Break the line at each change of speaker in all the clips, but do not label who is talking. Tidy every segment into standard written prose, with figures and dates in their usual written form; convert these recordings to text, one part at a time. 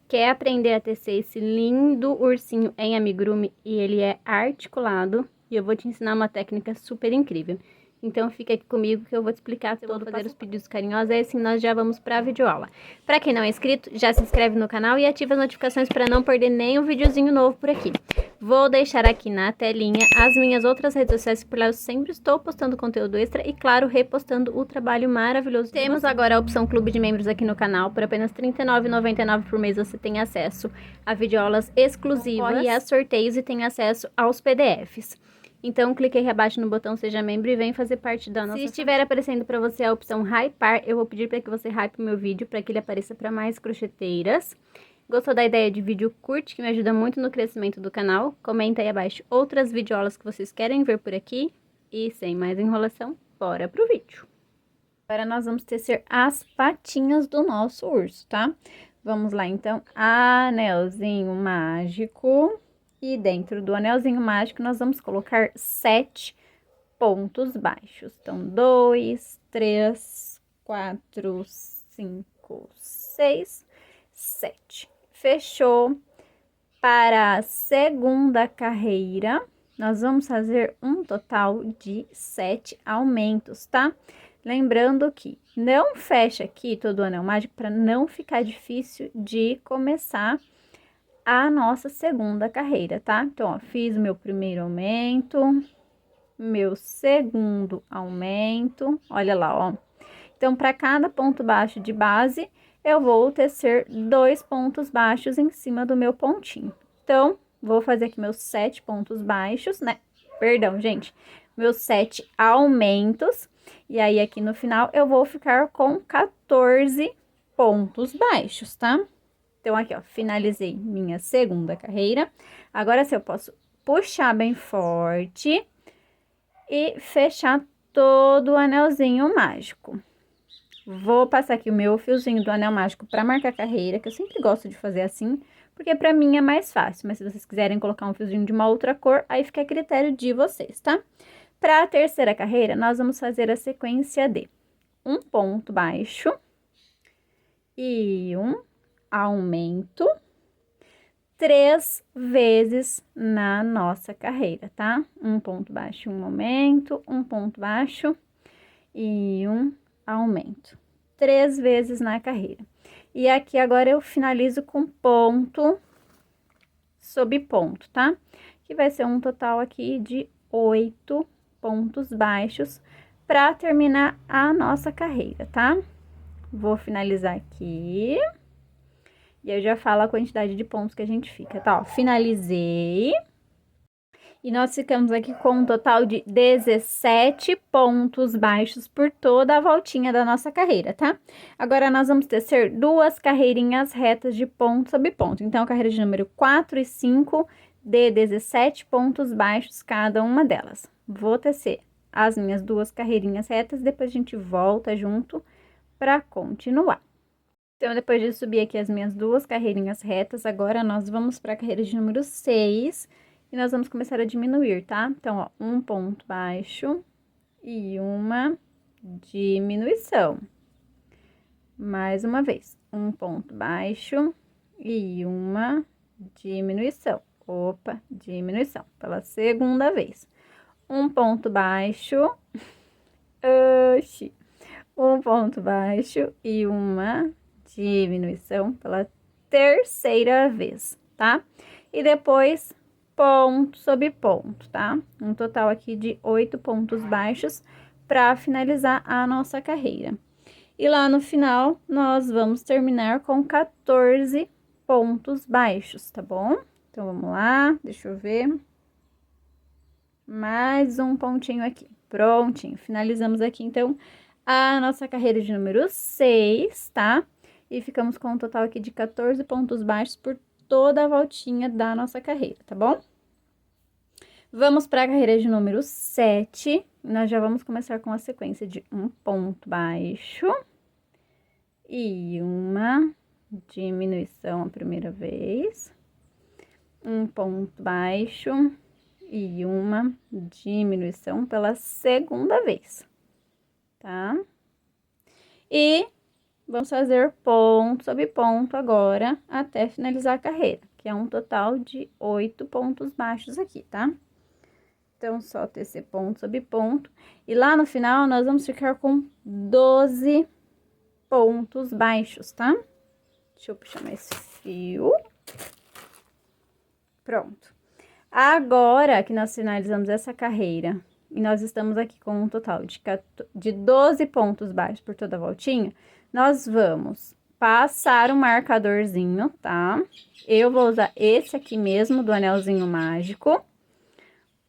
quer aprender a tecer esse lindo ursinho em amigurumi e ele é articulado, e eu vou te ensinar uma técnica super incrível. Então fica aqui comigo que eu vou te explicar todo o fazer os pedidos carinhosos e assim nós já vamos para a videoaula. Para quem não é inscrito, já se inscreve no canal e ativa as notificações para não perder nenhum videozinho novo por aqui. Vou deixar aqui na telinha as minhas outras redes sociais, por lá eu sempre estou postando conteúdo extra e, claro, repostando o trabalho maravilhoso. Temos agora a opção Clube de Membros aqui no canal. Por apenas R$ 39,99 por mês você tem acesso a videoaulas exclusivas e a sorteios e tem acesso aos PDFs. Então, clique aí abaixo no botão Seja Membro e vem fazer parte da nossa... Se estiver aparecendo para você a opção Hypar, eu vou pedir para que você hype o meu vídeo para que ele apareça para mais crocheteiras. Gostou da ideia de vídeo? Curte, que me ajuda muito no crescimento do canal. Comenta aí abaixo outras videoaulas que vocês querem ver por aqui. E sem mais enrolação, bora pro vídeo. Agora nós vamos tecer as patinhas do nosso urso, tá? Vamos lá, então, anelzinho mágico. E dentro do anelzinho mágico, nós vamos colocar 7 pontos baixos. Então, 2, 3, 4, 5, 6, 7. Fechou. Para a segunda carreira, nós vamos fazer um total de 7 aumentos, tá? Lembrando que não fecha aqui todo o anel mágico para não ficar difícil de começar a nossa segunda carreira, tá? Então, ó, fiz o meu primeiro aumento, meu segundo aumento, olha lá, ó. Então, para cada ponto baixo de base, eu vou tecer 2 pontos baixos em cima do meu pontinho. Então, vou fazer aqui meus 7 pontos baixos, né? Perdão, gente, meus 7 aumentos. E aí, aqui no final, eu vou ficar com 14 pontos baixos, tá? Então, aqui, ó, finalizei minha segunda carreira. Agora, se eu posso puxar bem forte e fechar todo o anelzinho mágico. Vou passar aqui o meu fiozinho do anel mágico para marcar a carreira, que eu sempre gosto de fazer assim, porque para mim é mais fácil. Mas se vocês quiserem colocar um fiozinho de uma outra cor, aí fica a critério de vocês, tá? Para a terceira carreira, nós vamos fazer a sequência de um ponto baixo e um aumento 3 vezes na nossa carreira, tá? Um ponto baixo, um aumento, um ponto baixo e um aumento. 3 vezes na carreira. E aqui agora eu finalizo com ponto sobre ponto, tá? Que vai ser um total aqui de 8 pontos baixos para terminar a nossa carreira, tá? Vou finalizar aqui. E eu já falo a quantidade de pontos que a gente fica, tá? Ó, finalizei. E nós ficamos aqui com um total de 17 pontos baixos por toda a voltinha da nossa carreira, tá? Agora, nós vamos tecer 2 carreirinhas retas de ponto sobre ponto. Então, a carreira de número 4 e 5, de 17 pontos baixos cada uma delas. Vou tecer as minhas 2 carreirinhas retas, depois a gente volta junto para continuar. Então, depois de subir aqui as minhas 2 carreirinhas retas, agora nós vamos para a carreira de número 6 e nós vamos começar a diminuir, tá? Então, ó, um ponto baixo e uma diminuição. Mais uma vez, um ponto baixo e uma diminuição. Opa, diminuição, pela segunda vez. Um ponto baixo, oxi, um ponto baixo e uma diminuição pela terceira vez, tá? E depois, ponto sobre ponto, tá? Um total aqui de 8 pontos baixos para finalizar a nossa carreira. E lá no final, nós vamos terminar com 14 pontos baixos, tá bom? Então, vamos lá, deixa eu ver. Mais um pontinho aqui, prontinho. Finalizamos aqui, então, a nossa carreira de número 6, tá? E ficamos com um total aqui de 14 pontos baixos por toda a voltinha da nossa carreira, tá bom? Vamos para a carreira de número 7. Nós já vamos começar com a sequência de um ponto baixo e uma diminuição a primeira vez. Um ponto baixo e uma diminuição pela segunda vez, tá? E vamos fazer ponto sobre ponto agora, até finalizar a carreira, que é um total de 8 pontos baixos aqui, tá? Então, só tecer ponto sobre ponto. E lá no final, nós vamos ficar com 12 pontos baixos, tá? Deixa eu puxar mais fio. Pronto. Agora que nós finalizamos essa carreira, e nós estamos aqui com um total de 12 pontos baixos por toda a voltinha, nós vamos passar um marcadorzinho, tá? Eu vou usar esse aqui mesmo, do anelzinho mágico.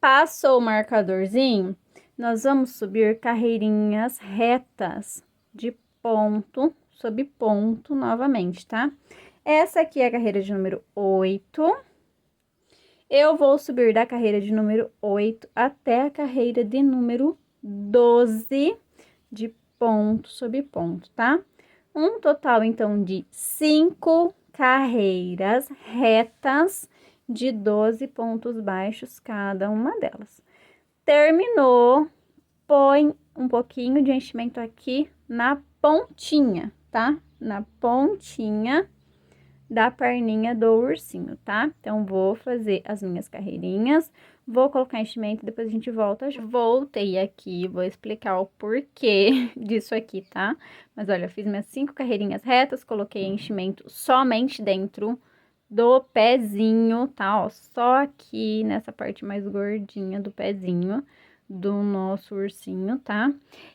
Passou o marcadorzinho, nós vamos subir carreirinhas retas de ponto sobre ponto novamente, tá? Essa aqui é a carreira de número 8. Eu vou subir da carreira de número 8 até a carreira de número 12 de ponto sobre ponto, tá? Um total, então, de 5 carreiras retas de 12 pontos baixos cada uma delas. Terminou, põe um pouquinho de enchimento aqui na pontinha, tá? Na pontinha da perninha do ursinho, tá? Então, vou fazer as minhas carreirinhas, vou colocar enchimento, depois a gente volta. Voltei aqui, vou explicar o porquê disso aqui, tá? Mas olha, eu fiz minhas 5 carreirinhas retas, coloquei enchimento somente dentro do pezinho, tá? Ó, só aqui nessa parte mais gordinha do pezinho do nosso ursinho, tá?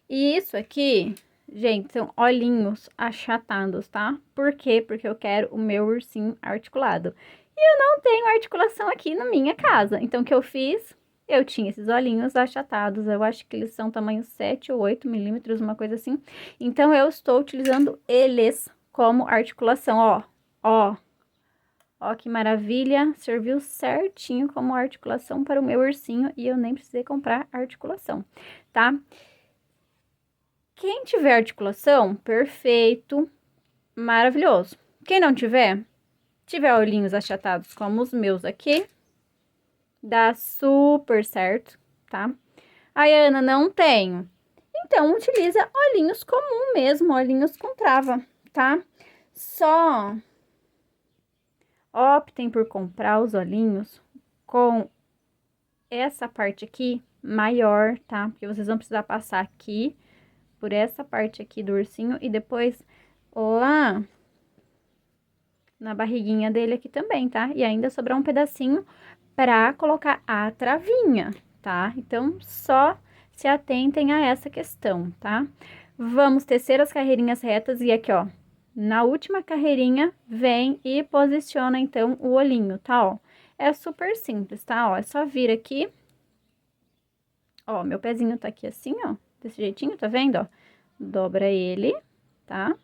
E isso aqui, gente, são olhinhos achatados, tá? Por quê? Porque eu quero o meu ursinho articulado. E eu não tenho articulação aqui na minha casa. Então, o que eu fiz? Eu tinha esses olhinhos achatados, eu acho que eles são tamanho 7 ou 8 milímetros, uma coisa assim. Então, eu estou utilizando eles como articulação, ó. Ó, ó que maravilha, serviu certinho como articulação para o meu ursinho e eu nem precisei comprar articulação, tá? Quem tiver articulação, perfeito, maravilhoso. Quem não tiver, tiver olhinhos achatados como os meus aqui, dá super certo, tá? Ai, Ana, não tenho. Então, utiliza olhinhos comum mesmo, olhinhos com trava, tá? Só optem por comprar os olhinhos com essa parte aqui maior, tá? Porque vocês vão precisar passar aqui por essa parte aqui do ursinho e depois lá na barriguinha dele aqui também, tá? E ainda sobrar um pedacinho pra colocar a travinha, tá? Então, só se atentem a essa questão, tá? Vamos tecer as carreirinhas retas e aqui, ó, na última carreirinha, vem e posiciona, então, o olhinho, tá, ó? É super simples, tá? Ó, é só vir aqui. Ó, meu pezinho tá aqui assim, ó, desse jeitinho, tá vendo, ó? Dobra ele, tá?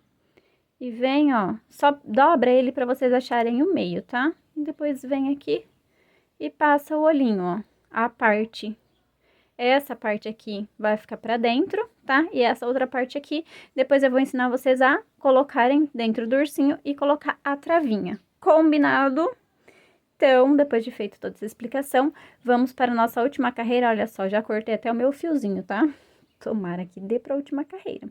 E vem, ó, só dobra ele pra vocês acharem o meio, tá? E depois vem aqui e passa o olhinho, ó, a parte. Essa parte aqui vai ficar pra dentro, tá? E essa outra parte aqui, depois eu vou ensinar vocês a colocarem dentro do ursinho e colocar a travinha. Combinado? Então, depois de feito toda essa explicação, vamos para a nossa última carreira. Olha só, já cortei até o meu fiozinho, tá? Tomara que dê para a última carreira.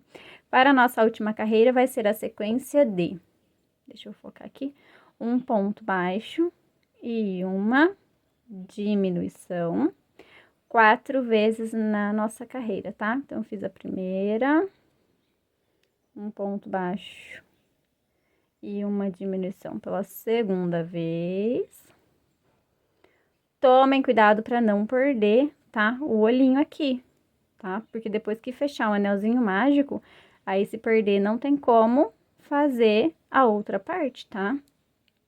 Para a nossa última carreira, vai ser a sequência de... Deixa eu focar aqui. Um ponto baixo e uma diminuição. 4 vezes na nossa carreira, tá? Então, fiz a primeira. Um ponto baixo e uma diminuição pela segunda vez. Tomem cuidado para não perder, tá? O olhinho aqui, tá? Porque depois que fechar o anelzinho mágico, aí se perder não tem como fazer a outra parte, tá?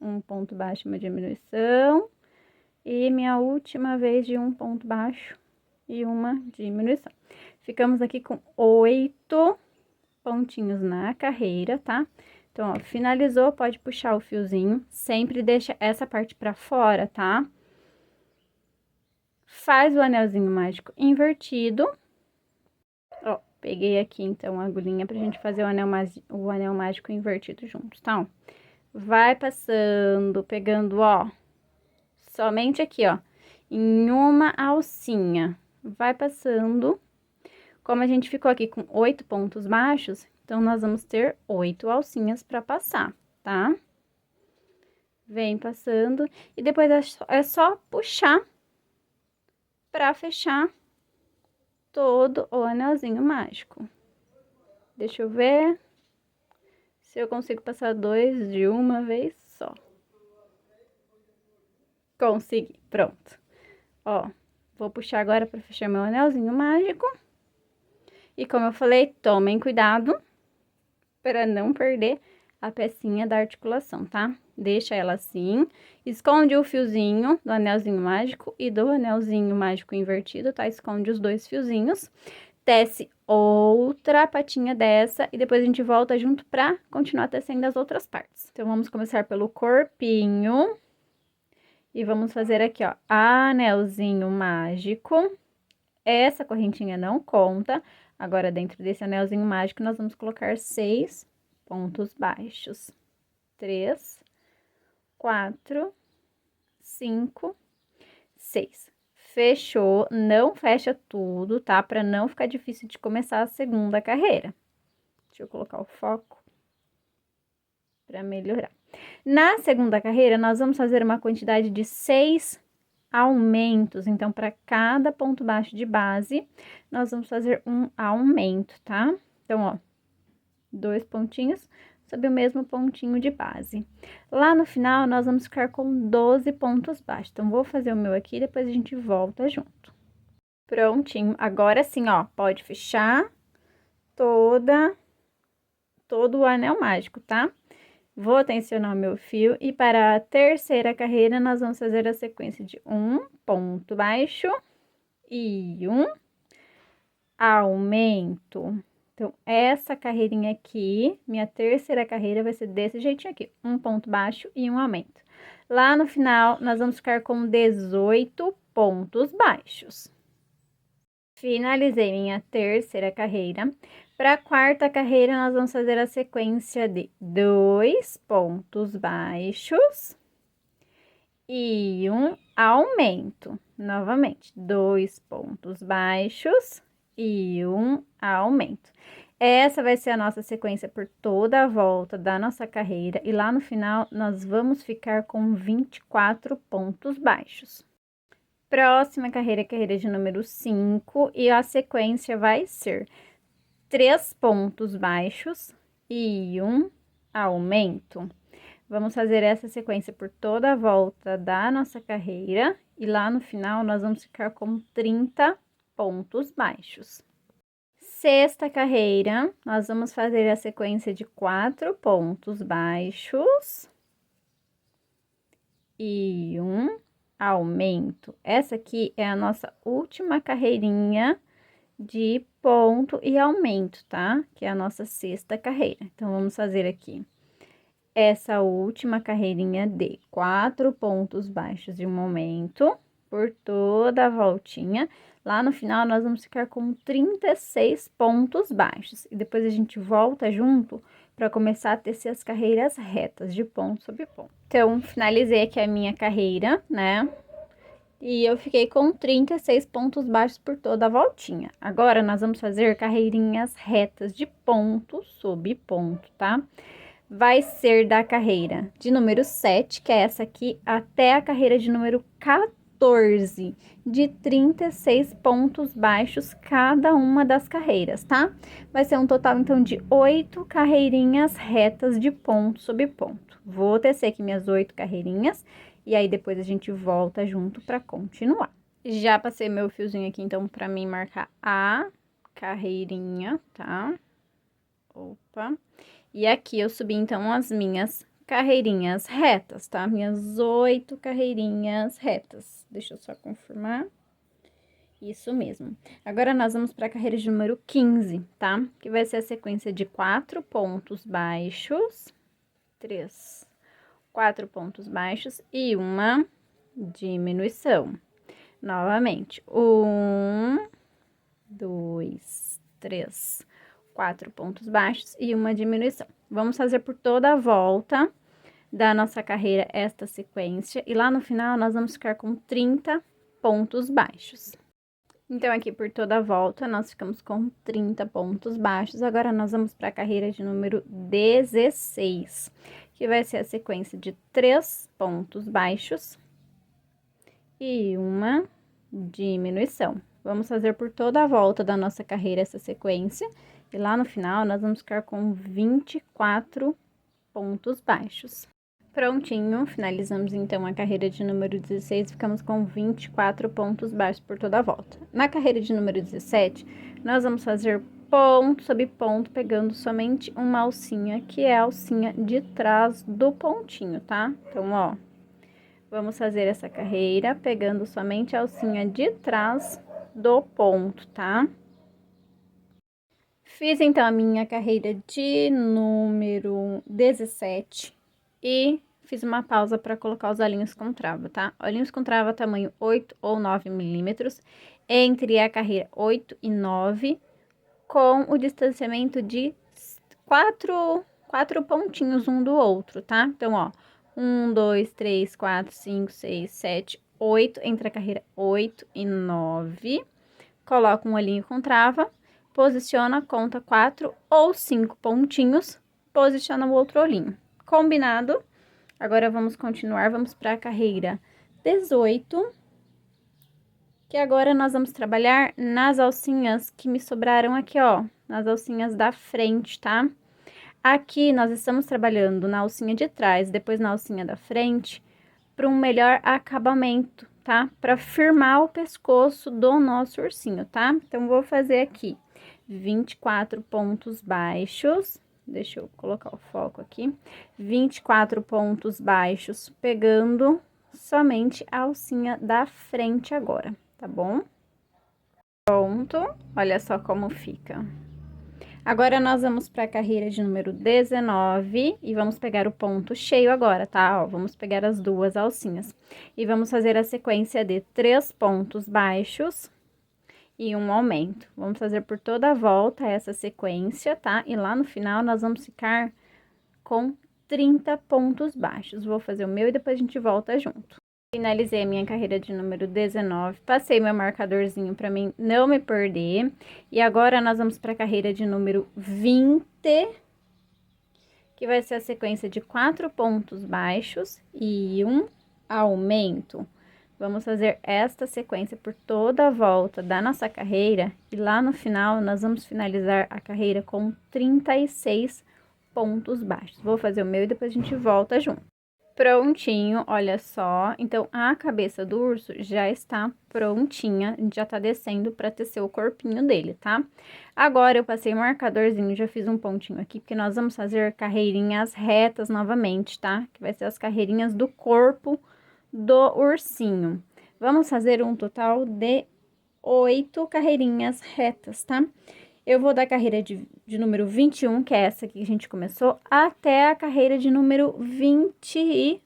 Um ponto baixo, uma diminuição. E minha última vez de um ponto baixo e uma diminuição. Ficamos aqui com 8 pontinhos na carreira, tá? Então, ó, finalizou, pode puxar o fiozinho. Sempre deixa essa parte pra fora, tá? Faz o anelzinho mágico invertido. Ó, peguei aqui, então, a agulhinha pra gente fazer o anel mágico invertido juntos, tá? Ó, vai passando, pegando, ó, somente aqui, ó, em uma alcinha. Vai passando. Como a gente ficou aqui com 8 pontos baixos, Então, nós vamos ter 8 alcinhas para passar, tá? Vem passando e depois é só puxar para fechar todo o anelzinho mágico. Deixa eu ver se eu consigo passar 2 de uma vez só. Consegui, pronto. Ó, vou puxar agora para fechar meu anelzinho mágico. E como eu falei, tomem cuidado para não perder a pecinha da articulação, tá? Deixa ela assim, esconde o fiozinho do anelzinho mágico e do anelzinho mágico invertido, tá? Esconde os 2 fiozinhos, tece outra patinha dessa e depois a gente volta junto pra continuar tecendo as outras partes. Então, vamos começar pelo corpinho e vamos fazer aqui, ó, anelzinho mágico. Essa correntinha não conta. Agora, dentro desse anelzinho mágico, nós vamos colocar 6 pontos baixos. 3, 4, 5, 6. Fechou, não fecha tudo, tá? Pra não ficar difícil de começar a segunda carreira. Deixa eu colocar o foco pra melhorar. Na segunda carreira, nós vamos fazer uma quantidade de 6 aumentos. Então, para cada ponto baixo de base, nós vamos fazer um aumento, tá? Então, ó, 2 pontinhos sobre o mesmo pontinho de base. Lá no final, nós vamos ficar com 12 pontos baixos. Então, vou fazer o meu aqui, depois a gente volta junto. Prontinho. Agora sim, ó, pode fechar todo o anel mágico, tá? Vou tensionar o meu fio e para a terceira carreira, nós vamos fazer a sequência de 1 ponto baixo e 1 aumento. Então, essa carreirinha aqui, minha terceira carreira, vai ser desse jeitinho aqui. 1 ponto baixo e 1 aumento. Lá no final, nós vamos ficar com 18 pontos baixos. Finalizei minha terceira carreira. Para a quarta carreira, nós vamos fazer a sequência de 2 pontos baixos e 1 aumento. Novamente, 2 pontos baixos e 1 aumento. Essa vai ser a nossa sequência por toda a volta da nossa carreira. E lá no final, nós vamos ficar com 24 pontos baixos. Próxima carreira, carreira de número 5, e a sequência vai ser 3 pontos baixos e 1 aumento. Vamos fazer essa sequência por toda a volta da nossa carreira, e lá no final nós vamos ficar com 30 pontos baixos. Sexta carreira, nós vamos fazer a sequência de 4 pontos baixos e 1 aumento. Essa aqui é a nossa última carreirinha de ponto e aumento, tá? Que é a nossa sexta carreira. Então, vamos fazer aqui essa última carreirinha de 4 pontos baixos e 1 aumento por toda a voltinha. Lá no final, nós vamos ficar com 36 pontos baixos. E depois a gente volta junto para começar a tecer as carreiras retas de ponto sobre ponto. Então, finalizei aqui a minha carreira, né? E eu fiquei com 36 pontos baixos por toda a voltinha. Agora, nós vamos fazer carreirinhas retas de ponto sobre ponto, tá? Vai ser da carreira de número 7, que é essa aqui, até a carreira de número 14, de 36 pontos baixos cada uma das carreiras, tá? Vai ser um total, então, de 8 carreirinhas retas de ponto sobre ponto. Vou tecer aqui minhas 8 carreirinhas e aí depois a gente volta junto para continuar. Já passei meu fiozinho aqui, então, para mim marcar a carreirinha, tá? Opa! E aqui eu subi, então, as minhas carreirinhas retas, tá? Minhas 8 carreirinhas retas. Deixa eu só confirmar. Isso mesmo. Agora, nós vamos para a carreira de número 15, tá? Que vai ser a sequência de 4 pontos baixos, 4 pontos baixos e uma diminuição. Novamente, 1, 2, 3, 4 pontos baixos e uma diminuição. Vamos fazer por toda a volta da nossa carreira esta sequência, e lá no final nós vamos ficar com 30 pontos baixos. Então, aqui por toda a volta, nós ficamos com 30 pontos baixos. Agora, nós vamos para a carreira de número 16, que vai ser a sequência de 3 pontos baixos e uma diminuição. Vamos fazer por toda a volta da nossa carreira essa sequência. E lá no final, nós vamos ficar com 24 pontos baixos. Prontinho, finalizamos então a carreira de número 16, ficamos com 24 pontos baixos por toda a volta. Na carreira de número 17, nós vamos fazer ponto sobre ponto, pegando somente uma alcinha, que é a alcinha de trás do pontinho, tá? Então, ó, vamos fazer essa carreira pegando somente a alcinha de trás do ponto, tá? Fiz então a minha carreira de número 17 e fiz uma pausa para colocar os olhinhos com trava, tá? Olhinhos com trava tamanho 8 ou 9 milímetros, entre a carreira 8 e 9, com o distanciamento de 4 pontinhos um do outro, tá? Então, ó, 1, 2, 3, 4, 5, 6, 7, 8, entre a carreira 8 e 9, coloca um olhinho com trava, posiciona, conta 4 ou 5 pontinhos, posiciona o outro olhinho. Combinado? Agora, vamos continuar, vamos para a carreira 18, que agora nós vamos trabalhar nas alcinhas que me sobraram aqui, ó, nas alcinhas da frente, tá? Aqui, nós estamos trabalhando na alcinha de trás, depois na alcinha da frente, para um melhor acabamento, tá? Para firmar o pescoço do nosso ursinho, tá? Então, vou fazer aqui 24 pontos baixos. Deixa eu colocar o foco aqui. 24 pontos baixos, pegando somente a alcinha da frente agora, tá bom? Pronto, olha só como fica. Agora, nós vamos para a carreira de número 19 e vamos pegar o ponto cheio agora, tá? Ó, vamos pegar as duas alcinhas e vamos fazer a sequência de 3 pontos baixos e um aumento. Vamos fazer por toda a volta essa sequência, tá? E lá no final, nós vamos ficar com 30 pontos baixos. Vou fazer o meu e depois a gente volta junto. Finalizei a minha carreira de número 19, passei meu marcadorzinho para mim não me perder. E agora, nós vamos para a carreira de número 20, que vai ser a sequência de 4 pontos baixos e um aumento. Vamos fazer esta sequência por toda a volta da nossa carreira e lá no final nós vamos finalizar a carreira com 36 pontos baixos. Vou fazer o meu e depois a gente volta junto. Prontinho, olha só. Então, a cabeça do urso já está prontinha, já tá descendo para tecer o corpinho dele, tá? Agora, eu passei o marcadorzinho, já fiz um pontinho aqui, porque nós vamos fazer carreirinhas retas novamente, tá? Que vai ser as carreirinhas do corpo do ursinho. Vamos fazer um total de 8 carreirinhas retas, tá? Eu vou da carreira de número 21, que é essa que a gente começou, até a carreira de número 28,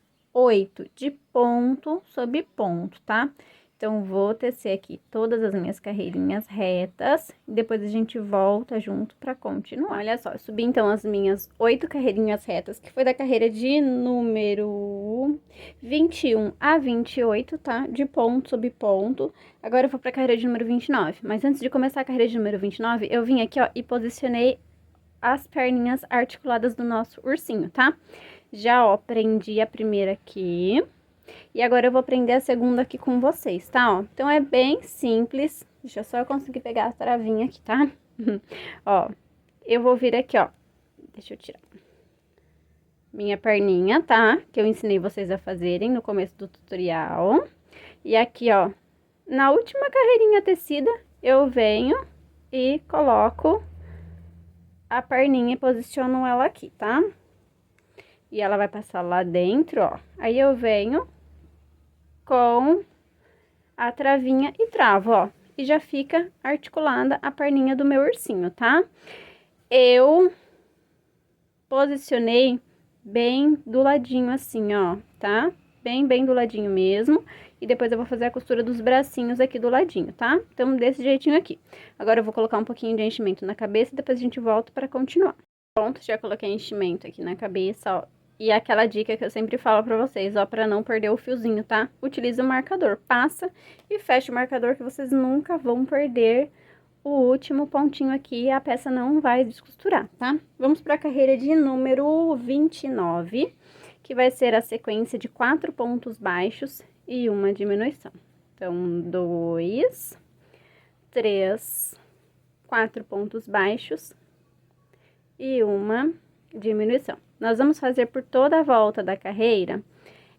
de ponto sobre ponto, tá? Então, vou tecer aqui todas as minhas carreirinhas retas, e depois a gente volta junto para continuar. Olha só, eu subi então as minhas 8 carreirinhas retas, que foi da carreira de número 21 a 28, tá? De ponto sobre ponto. Agora eu vou pra carreira de número 29, mas antes de começar a carreira de número 29, eu vim aqui, ó, e posicionei as perninhas articuladas do nosso ursinho, tá? Já, ó, prendi a primeira aqui. E agora eu vou prender a segunda aqui com vocês, tá, ó? Então, é bem simples. Deixa eu só conseguir pegar a travinha aqui, tá? Ó, eu vou vir aqui, ó. Deixa eu tirar. Minha perninha, tá? Que eu ensinei vocês a fazerem no começo do tutorial. E aqui, ó, na última carreirinha tecida, eu venho e coloco a perninha e posiciono ela aqui, tá? E ela vai passar lá dentro, ó. Aí, eu venho com a travinha e travo, ó. E já fica articulada a perninha do meu ursinho, tá? Eu posicionei bem do ladinho assim, ó, tá? Bem do ladinho mesmo. E depois eu vou fazer a costura dos bracinhos aqui do ladinho, tá? Então, desse jeitinho aqui. Agora, eu vou colocar um pouquinho de enchimento na cabeça e depois a gente volta para continuar. Pronto, já coloquei enchimento aqui na cabeça, ó. E aquela dica que eu sempre falo pra vocês, ó, pra não perder o fiozinho, tá? Utilize o marcador, passa e fecha o marcador que vocês nunca vão perder o último pontinho aqui, a peça não vai descosturar, tá? Vamos pra carreira de número 29, que vai ser a sequência de 4 pontos baixos e uma diminuição. Então, 2, 3, 4 pontos baixos e uma diminuição. Nós vamos fazer por toda a volta da carreira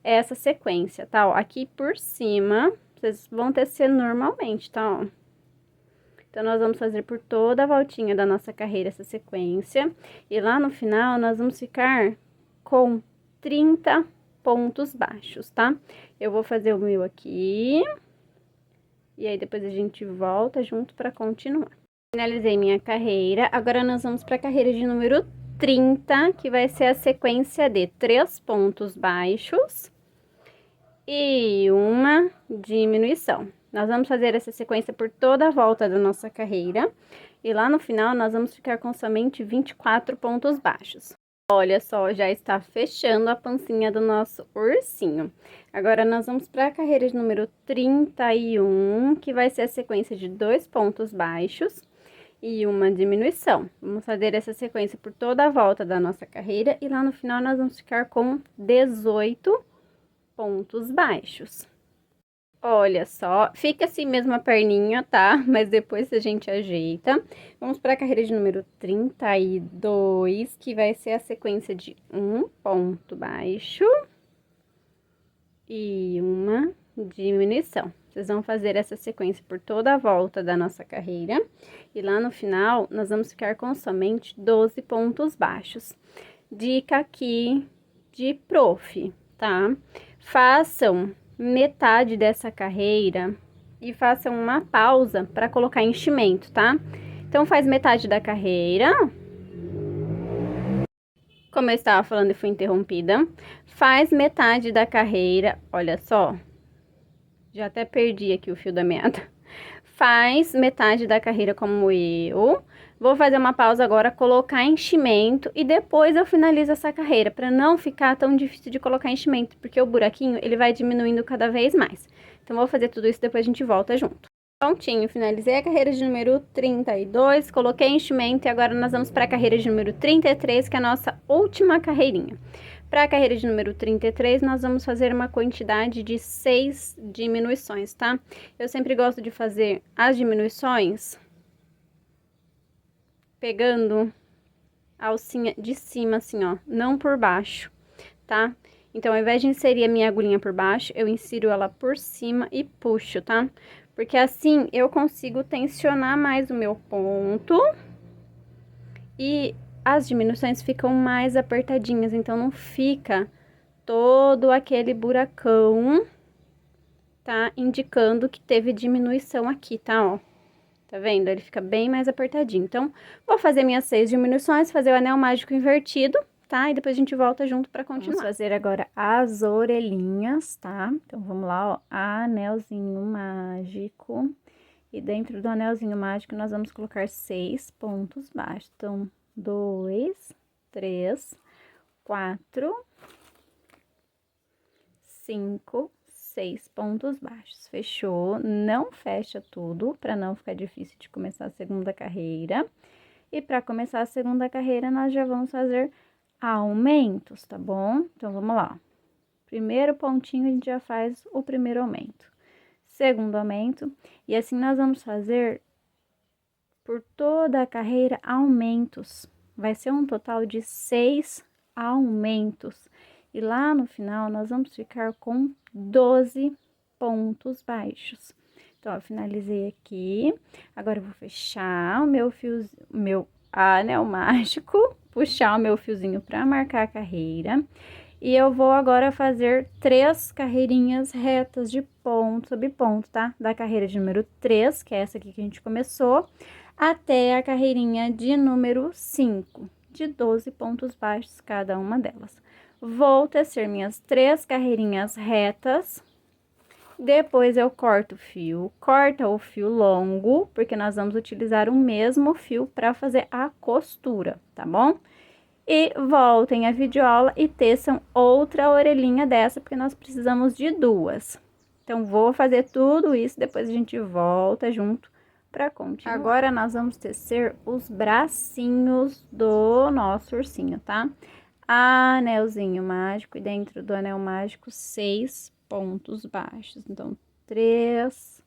essa sequência, tá? Ó, aqui por cima, vocês vão tecer normalmente, tá? Ó. Então, nós vamos fazer por toda a voltinha da nossa carreira essa sequência. E lá no final, nós vamos ficar com 30 pontos baixos, tá? Eu vou fazer o meu aqui. E aí, depois a gente volta junto para continuar. Finalizei minha carreira. Agora, nós vamos para a carreira de número 30, que vai ser a sequência de 3 pontos baixos e uma diminuição. Nós vamos fazer essa sequência por toda a volta da nossa carreira. E lá no final, nós vamos ficar com somente 24 pontos baixos. Olha só, já está fechando a pancinha do nosso ursinho. Agora, nós vamos para a carreira de número 31, que vai ser a sequência de 2 pontos baixos e uma diminuição. Vamos fazer essa sequência por toda a volta da nossa carreira e lá no final nós vamos ficar com 18 pontos baixos. Olha só, fica assim mesmo a perninha, tá? Mas depois a gente ajeita. Vamos para a carreira de número 32, que vai ser a sequência de 1 ponto baixo e uma diminuição. Vocês vão fazer essa sequência por toda a volta da nossa carreira. E lá no final, nós vamos ficar com somente 12 pontos baixos. Dica aqui de prof, tá? Façam metade dessa carreira e façam uma pausa para colocar enchimento, tá? Então, faz metade da carreira. Como eu estava falando e fui interrompida. Faz metade da carreira, olha só. Já até perdi aqui o fio da meada. Faz metade da carreira como eu. Vou fazer uma pausa agora, colocar enchimento e depois eu finalizo essa carreira, para não ficar tão difícil de colocar enchimento, porque o buraquinho, ele vai diminuindo cada vez mais. Então, vou fazer tudo isso, depois a gente volta junto. Prontinho, finalizei a carreira de número 32, coloquei enchimento e agora nós vamos para a carreira de número 33, que é a nossa última carreirinha. Para a carreira de número 33, nós vamos fazer uma quantidade de 6 diminuições, tá? Eu sempre gosto de fazer as diminuições pegando a alcinha de cima, assim, ó, não por baixo, tá? Então, ao invés de inserir a minha agulhinha por baixo, eu insiro ela por cima e puxo, tá? Porque assim eu consigo tensionar mais o meu ponto e as diminuições ficam mais apertadinhas, então não fica todo aquele buracão, tá? Indicando que teve diminuição aqui, tá? Ó, tá vendo? Ele fica bem mais apertadinho. Então, vou fazer minhas 6 diminuições, fazer o anel mágico invertido, tá? E depois a gente volta junto pra continuar. Vamos fazer agora as orelhinhas, tá? Então, vamos lá, ó, anelzinho mágico. E dentro do anelzinho mágico, nós vamos colocar 6 pontos baixos. Então, 2, 3, 4, 5, 6 pontos baixos. Fechou? Não fecha tudo, para não ficar difícil de começar a segunda carreira. E para começar a segunda carreira, nós já vamos fazer aumentos, tá bom? Então, vamos lá. Primeiro pontinho, a gente já faz o primeiro aumento. Segundo aumento. E assim, nós vamos fazer por toda a carreira aumentos. Vai ser um total de 6 aumentos. E lá no final, nós vamos ficar com 12 pontos baixos. Então, ó, finalizei aqui. Agora, eu vou fechar o meu fio, meu anel mágico, puxar o meu fiozinho para marcar a carreira. E eu vou agora fazer 3 carreirinhas retas de ponto sobre ponto, tá? Da carreira de número 3, que é essa aqui que a gente começou, até a carreirinha de número 5, de 12 pontos baixos cada uma delas. Vou tecer minhas 3 carreirinhas retas, depois eu corto o fio, corta o fio longo, porque nós vamos utilizar o mesmo fio para fazer a costura, tá bom? E voltem a videoaula e teçam outra orelhinha dessa, porque nós precisamos de duas. Então, vou fazer tudo isso, depois a gente volta junto para continuar. Agora, nós vamos tecer os bracinhos do nosso ursinho, tá? Anelzinho mágico, e dentro do anel mágico, 6 pontos baixos. Então, 3,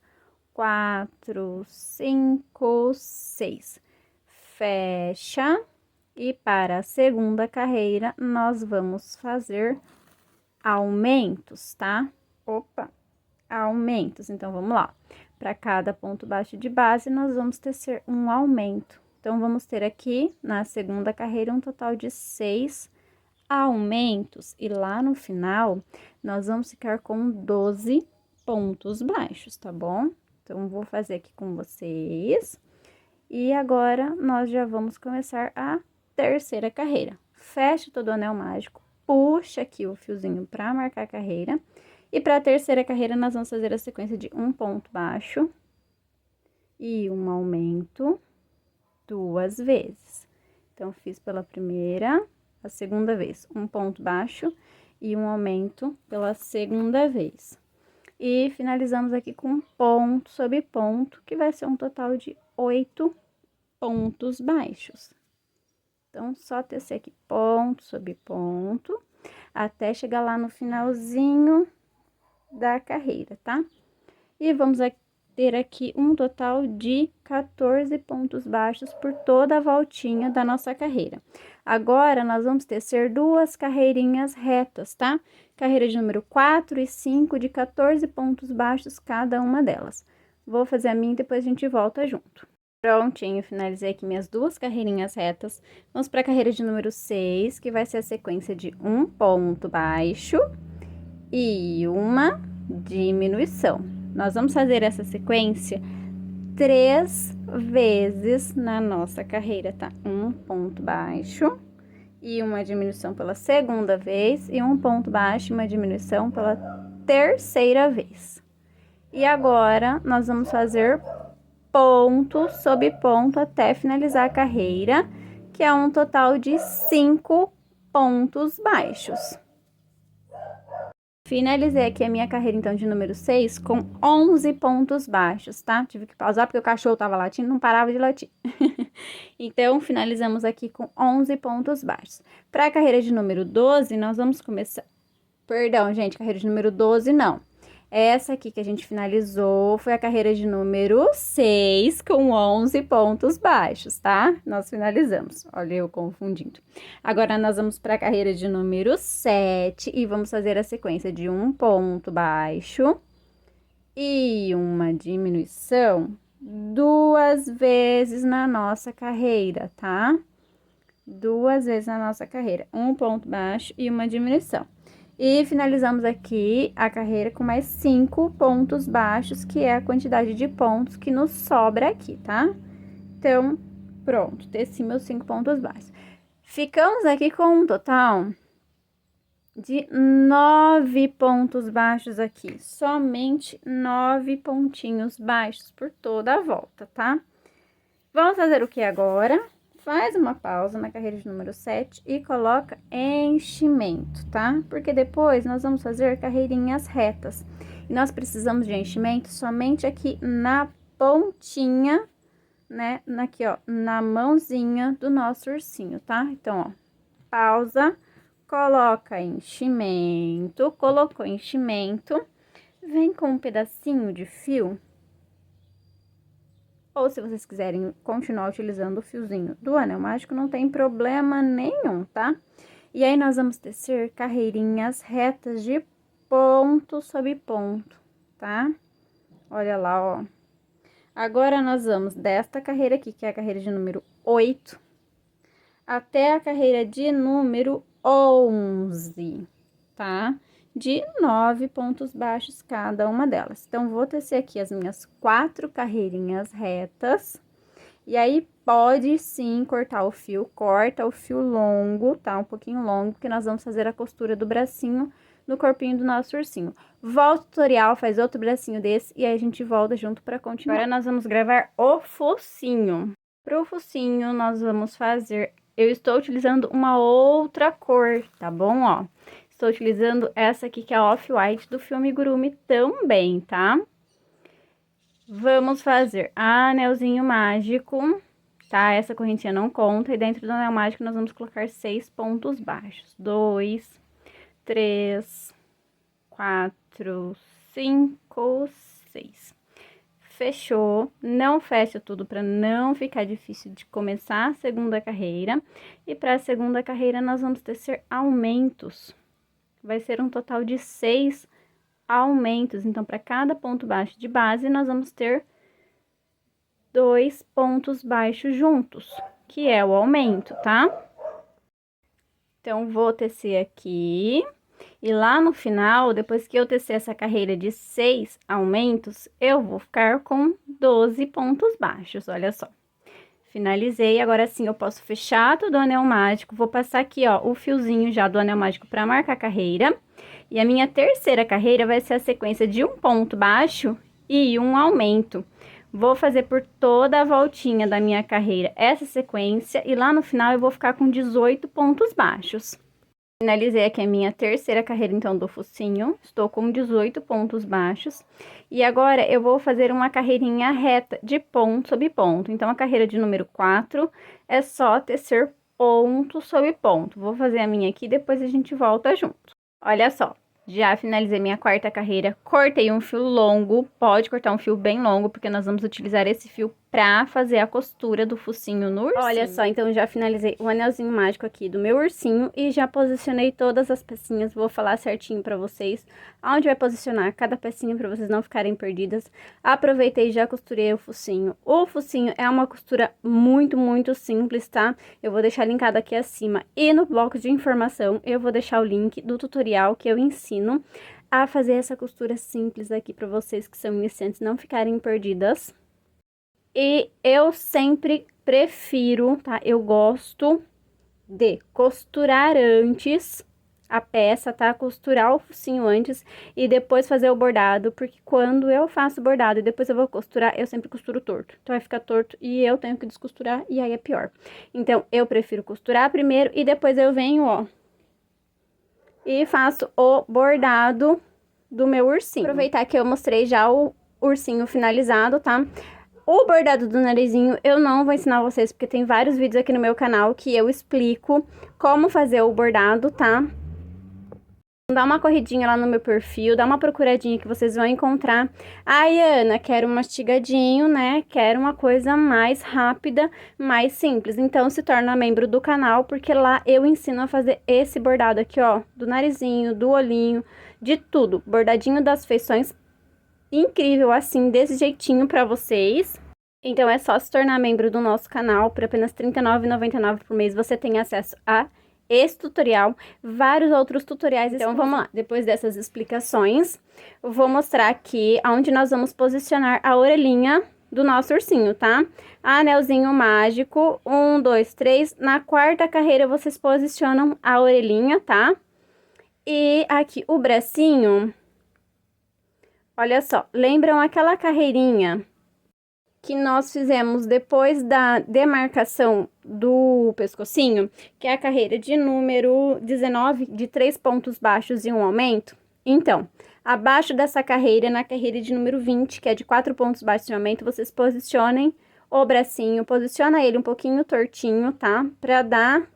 4, 5, 6. Fecha. E para a segunda carreira, nós vamos fazer aumentos, tá? Opa, aumentos. Então, vamos lá. Para cada ponto baixo de base, nós vamos tecer um aumento. Então, vamos ter aqui, na segunda carreira, um total de 6 aumentos. E lá no final, nós vamos ficar com 12 pontos baixos, tá bom? Então, vou fazer aqui com vocês. E agora, nós já vamos começar a terceira carreira. Fecha todo o anel mágico, puxa aqui o fiozinho para marcar a carreira. E para a terceira carreira, nós vamos fazer a sequência de um ponto baixo e um aumento 2 vezes. Então, fiz pela primeira, a segunda vez, um ponto baixo e um aumento pela segunda vez. E finalizamos aqui com ponto sobre ponto, que vai ser um total de 8 pontos baixos. Então, só tecer aqui ponto sobre ponto, até chegar lá no finalzinho da carreira, tá? E vamos ter aqui um total de 14 pontos baixos por toda a voltinha da nossa carreira. Agora, nós vamos tecer duas carreirinhas retas, tá? Carreira de número 4 e 5, de 14 pontos baixos cada uma delas. Vou fazer a minha e depois a gente volta junto. Prontinho, finalizei aqui minhas duas carreirinhas retas. Vamos para a carreira de número 6, que vai ser a sequência de um ponto baixo e uma diminuição. Nós vamos fazer essa sequência 3 vezes na nossa carreira, tá? Um ponto baixo e uma diminuição pela segunda vez, e um ponto baixo e uma diminuição pela terceira vez. E agora, nós vamos fazer ponto sobre ponto até finalizar a carreira, que é um total de 5 pontos baixos. Finalizei aqui a minha carreira, então, de número 6 com 11 pontos baixos, tá? Tive que pausar porque o cachorro tava latindo, não parava de latir. Então, finalizamos aqui com 11 pontos baixos. Para a carreira de número 12, nós vamos começar... Perdão, gente, carreira de número 12, não. Essa aqui que a gente finalizou foi a carreira de número 6, com 11 pontos baixos, tá? Nós finalizamos. Olha eu confundindo. Agora, nós vamos para a carreira de número 7 e vamos fazer a sequência de um ponto baixo e uma diminuição 2 vezes na nossa carreira, tá? 2 vezes na nossa carreira. Um ponto baixo e uma diminuição. E finalizamos aqui a carreira com mais 5 pontos baixos, que é a quantidade de pontos que nos sobra aqui, tá? Então, pronto, teci meus 5 pontos baixos. Ficamos aqui com um total de 9 pontos baixos aqui. Somente 9 pontinhos baixos por toda a volta, tá? Vamos fazer o que agora? Faz uma pausa na carreira de número 7 e coloca enchimento, tá? Porque depois nós vamos fazer carreirinhas retas. E nós precisamos de enchimento somente aqui na pontinha, né? Aqui, ó, na mãozinha do nosso ursinho, tá? Então, ó, pausa, coloca enchimento, colocou enchimento, vem com um pedacinho de fio. Ou se vocês quiserem continuar utilizando o fiozinho do anel mágico, não tem problema nenhum, tá? E aí, nós vamos tecer carreirinhas retas de ponto sobre ponto, tá? Olha lá, ó. Agora, nós vamos desta carreira aqui, que é a carreira de número 8, até a carreira de número 11, tá? De 9 pontos baixos cada uma delas. Então, vou tecer aqui as minhas 4 carreirinhas retas. E aí, pode sim cortar o fio, corta o fio longo, tá? Um pouquinho longo, porque nós vamos fazer a costura do bracinho no corpinho do nosso ursinho. Volta o tutorial, faz outro bracinho desse e aí a gente volta junto pra continuar. Agora, nós vamos gravar o focinho. Pro focinho, nós vamos fazer eu estou utilizando uma outra cor, tá bom, ó? Estou utilizando essa aqui, que é a Off-White do filme Amigurumi também, tá? Vamos fazer anelzinho mágico, tá? Essa correntinha não conta, e dentro do anel mágico nós vamos colocar 6 pontos baixos. 2, 3, 4, 5, 6. Fechou. Não fecha tudo para não ficar difícil de começar a segunda carreira. E para a segunda carreira nós vamos tecer aumentos. Vai ser um total de 6 aumentos. Então, para cada ponto baixo de base, nós vamos ter 2 pontos baixos juntos, que é o aumento, tá? Então, vou tecer aqui. E lá no final, depois que eu tecer essa carreira de 6 aumentos, eu vou ficar com 12 pontos baixos, olha só. Finalizei, agora sim eu posso fechar todo o anel mágico, vou passar aqui, ó, o fiozinho já do anel mágico para marcar a carreira. E a minha terceira carreira vai ser a sequência de um ponto baixo e um aumento. Vou fazer por toda a voltinha da minha carreira essa sequência e lá no final eu vou ficar com 18 pontos baixos. Finalizei aqui a minha terceira carreira, então, do focinho. Estou com 18 pontos baixos. E agora, eu vou fazer uma carreirinha reta de ponto sobre ponto. Então, a carreira de número 4 é só tecer ponto sobre ponto. Vou fazer a minha aqui, depois a gente volta junto. Olha só, já finalizei minha quarta carreira. Cortei um fio longo, pode cortar um fio bem longo, porque nós vamos utilizar esse fio pra fazer a costura do focinho no ursinho. Olha só, então já finalizei o anelzinho mágico aqui do meu ursinho e já posicionei todas as pecinhas. Vou falar certinho pra vocês aonde vai posicionar cada pecinha pra vocês não ficarem perdidas. Aproveitei e já costurei o focinho. O focinho é uma costura muito simples, tá? Eu vou deixar linkado aqui acima e no bloco de informação eu vou deixar o link do tutorial que eu ensino a fazer essa costura simples aqui pra vocês que são iniciantes não ficarem perdidas. E eu sempre prefiro, tá? Eu gosto de costurar antes a peça, tá? Costurar o focinho antes e depois fazer o bordado, porque quando eu faço bordado e depois eu vou costurar, eu sempre costuro torto. Então, vai ficar torto e eu tenho que descosturar e aí é pior. Então, eu prefiro costurar primeiro e depois eu venho, ó, e faço o bordado do meu ursinho. Aproveitar que eu mostrei já o ursinho finalizado, tá? O bordado do narizinho eu não vou ensinar vocês, porque tem vários vídeos aqui no meu canal que eu explico como fazer o bordado, tá? Dá uma corridinha lá no meu perfil, dá uma procuradinha que vocês vão encontrar. Ai, Ana, quero um mastigadinho, né? Quero uma coisa mais rápida, mais simples. Então, se torna membro do canal, porque lá eu ensino a fazer esse bordado aqui, ó. Do narizinho, do olhinho, de tudo. Bordadinho das feições. Incrível assim, desse jeitinho pra vocês. Então, é só se tornar membro do nosso canal. Por apenas R$ 39,99 por mês, você tem acesso a esse tutorial, vários outros tutoriais. Então, vamos lá. Depois dessas explicações, eu vou mostrar aqui onde nós vamos posicionar a orelhinha do nosso ursinho, tá? Anelzinho mágico, 1, 2, 3. Na quarta carreira, vocês posicionam a orelhinha, tá? E aqui, o bracinho... Olha só, lembram aquela carreirinha que nós fizemos depois da demarcação do pescocinho? Que é a carreira de número 19, de 3 pontos baixos e um aumento? Então, abaixo dessa carreira, na carreira de número 20, que é de 4 pontos baixos e um aumento, vocês posicionem o bracinho, posiciona ele um pouquinho tortinho, tá? Pra dar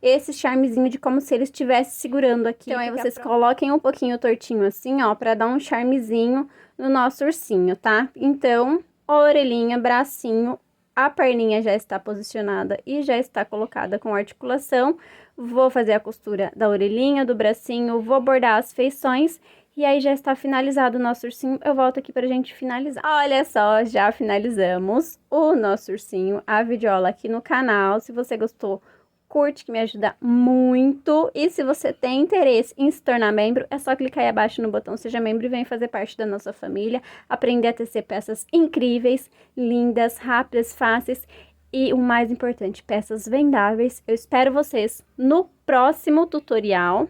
esse charmezinho de como se ele estivesse segurando aqui. Então, aí vocês coloquem um pouquinho tortinho assim, ó, pra dar um charmezinho no nosso ursinho, tá? Então, orelhinha, bracinho, a perninha já está posicionada e já está colocada com articulação. Vou fazer a costura da orelhinha, do bracinho, vou bordar as feições e aí já está finalizado o nosso ursinho. Eu volto aqui pra gente finalizar. Olha só, já finalizamos o nosso ursinho, a videoaula aqui no canal. Se você gostou, curte, que me ajuda muito. E se você tem interesse em se tornar membro, é só clicar aí abaixo no botão Seja Membro e vem fazer parte da nossa família, aprender a tecer peças incríveis, lindas, rápidas, fáceis e, o mais importante, peças vendáveis. Eu espero vocês no próximo tutorial.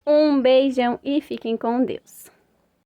Um beijão e fiquem com Deus!